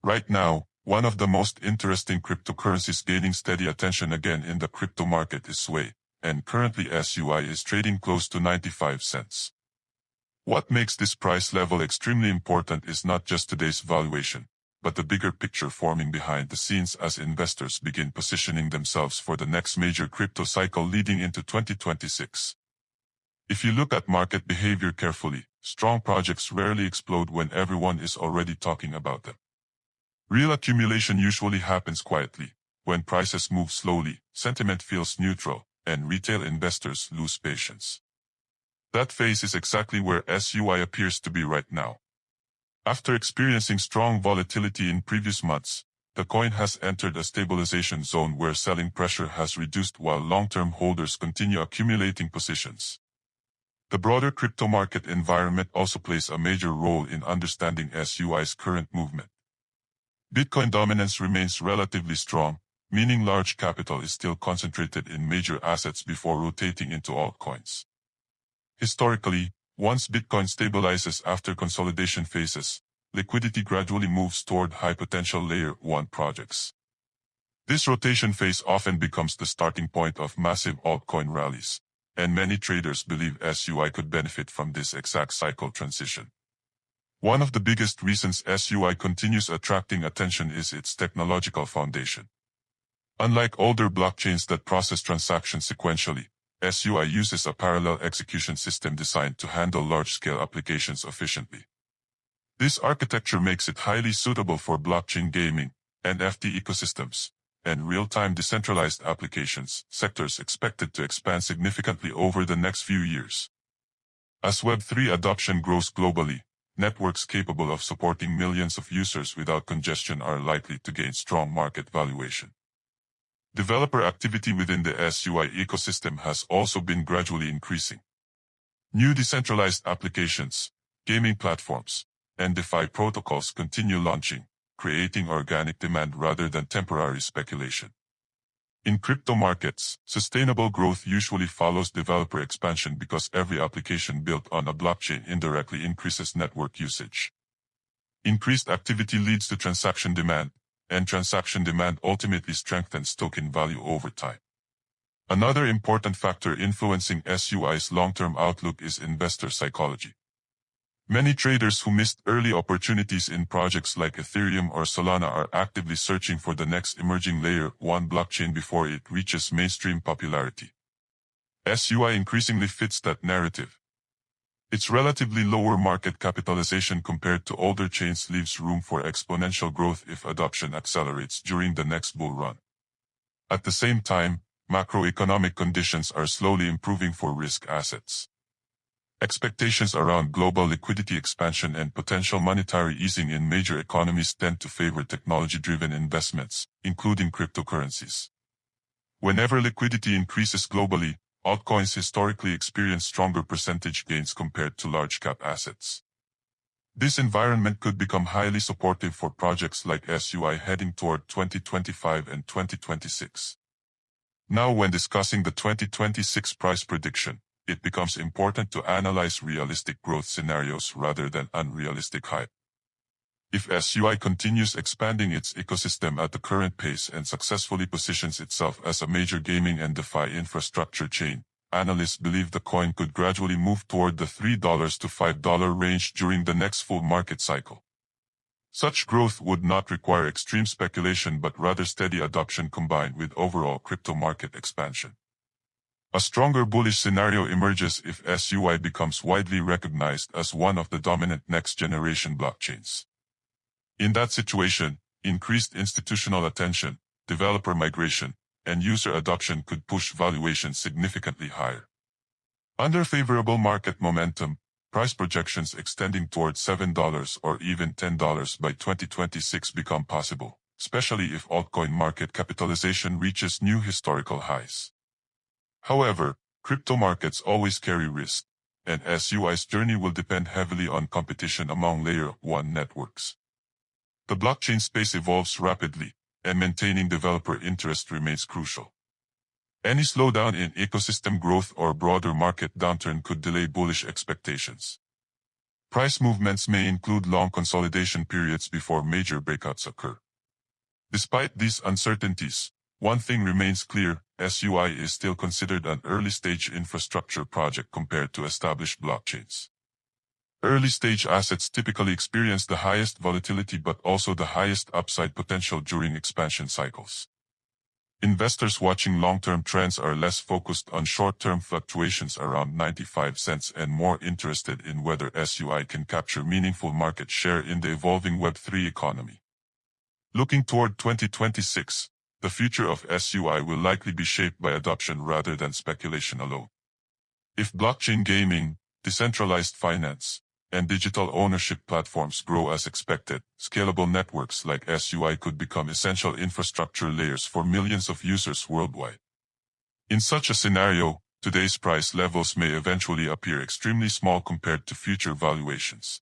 Right now, one of the most interesting cryptocurrencies gaining steady attention again in the crypto market is SUI, and currently SUI is trading close to 95 cents. What makes this price level extremely important is not just today's valuation, but the bigger picture forming behind the scenes as investors begin positioning themselves for the next major crypto cycle leading into 2026. If you look at market behavior carefully, strong projects rarely explode when everyone is already talking about them. Real accumulation usually happens quietly. When prices move slowly, sentiment feels neutral, and retail investors lose patience. That phase is exactly where SUI appears to be right now. After experiencing strong volatility in previous months, the coin has entered a stabilization zone where selling pressure has reduced while long-term holders continue accumulating positions. The broader crypto market environment also plays a major role in understanding SUI's current movement. Bitcoin dominance remains relatively strong, meaning large capital is still concentrated in major assets before rotating into altcoins. Historically, once Bitcoin stabilizes after consolidation phases, liquidity gradually moves toward high-potential Layer 1 projects. This rotation phase often becomes the starting point of massive altcoin rallies, and many traders believe SUI could benefit from this exact cycle transition. One of the biggest reasons SUI continues attracting attention is its technological foundation. Unlike older blockchains that process transactions sequentially, SUI uses a parallel execution system designed to handle large-scale applications efficiently. This architecture makes it highly suitable for blockchain gaming, NFT ecosystems, and real-time decentralized applications, sectors expected to expand significantly over the next few years. As Web3 adoption grows globally, networks capable of supporting millions of users without congestion are likely to gain strong market valuation. Developer activity within the SUI ecosystem has also been gradually increasing. New decentralized applications, gaming platforms, and DeFi protocols continue launching, creating organic demand rather than temporary speculation. In crypto markets, sustainable growth usually follows developer expansion because every application built on a blockchain indirectly increases network usage. Increased activity leads to transaction demand, and transaction demand ultimately strengthens token value over time. Another important factor influencing SUI's long-term outlook is investor psychology. Many traders who missed early opportunities in projects like Ethereum or Solana are actively searching for the next emerging Layer 1 blockchain before it reaches mainstream popularity. SUI increasingly fits that narrative. Its relatively lower market capitalization compared to older chains leaves room for exponential growth if adoption accelerates during the next bull run. At the same time, macroeconomic conditions are slowly improving for risk assets. Expectations around global liquidity expansion and potential monetary easing in major economies tend to favor technology-driven investments, including cryptocurrencies. Whenever liquidity increases globally, altcoins historically experience stronger percentage gains compared to large-cap assets. This environment could become highly supportive for projects like SUI heading toward 2025 and 2026. Now, when discussing the 2026 price prediction, it becomes important to analyze realistic growth scenarios rather than unrealistic hype. If SUI continues expanding its ecosystem at the current pace and successfully positions itself as a major gaming and DeFi infrastructure chain, analysts believe the coin could gradually move toward the $3 to $5 range during the next full market cycle. Such growth would not require extreme speculation but rather steady adoption combined with overall crypto market expansion. A stronger bullish scenario emerges if SUI becomes widely recognized as one of the dominant next-generation blockchains. In that situation, increased institutional attention, developer migration, and user adoption could push valuations significantly higher. Under favorable market momentum, price projections extending towards $7 or even $10 by 2026 become possible, especially if altcoin market capitalization reaches new historical highs. However, crypto markets always carry risk, and SUI's journey will depend heavily on competition among Layer 1 networks. The blockchain space evolves rapidly, and maintaining developer interest remains crucial. Any slowdown in ecosystem growth or broader market downturn could delay bullish expectations. Price movements may include long consolidation periods before major breakouts occur. Despite these uncertainties, one thing remains clear: SUI is still considered an early-stage infrastructure project compared to established blockchains. Early-stage assets typically experience the highest volatility but also the highest upside potential during expansion cycles. Investors watching long-term trends are less focused on short-term fluctuations around 95 cents and more interested in whether SUI can capture meaningful market share in the evolving Web3 economy. Looking toward 2026, the future of SUI will likely be shaped by adoption rather than speculation alone. If blockchain gaming, decentralized finance, and digital ownership platforms grow as expected, scalable networks like SUI could become essential infrastructure layers for millions of users worldwide. In such a scenario, today's price levels may eventually appear extremely small compared to future valuations.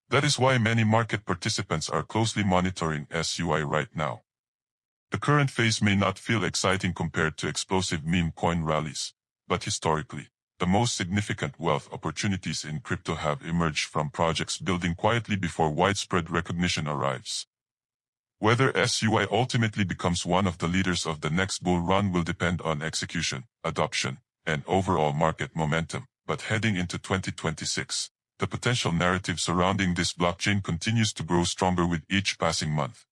That is why many market participants are closely monitoring SUI right now. The current phase may not feel exciting compared to explosive meme coin rallies, but historically, the most significant wealth opportunities in crypto have emerged from projects building quietly before widespread recognition arrives. Whether SUI ultimately becomes one of the leaders of the next bull run will depend on execution, adoption, and overall market momentum, but heading into 2026, the potential narrative surrounding this blockchain continues to grow stronger with each passing month.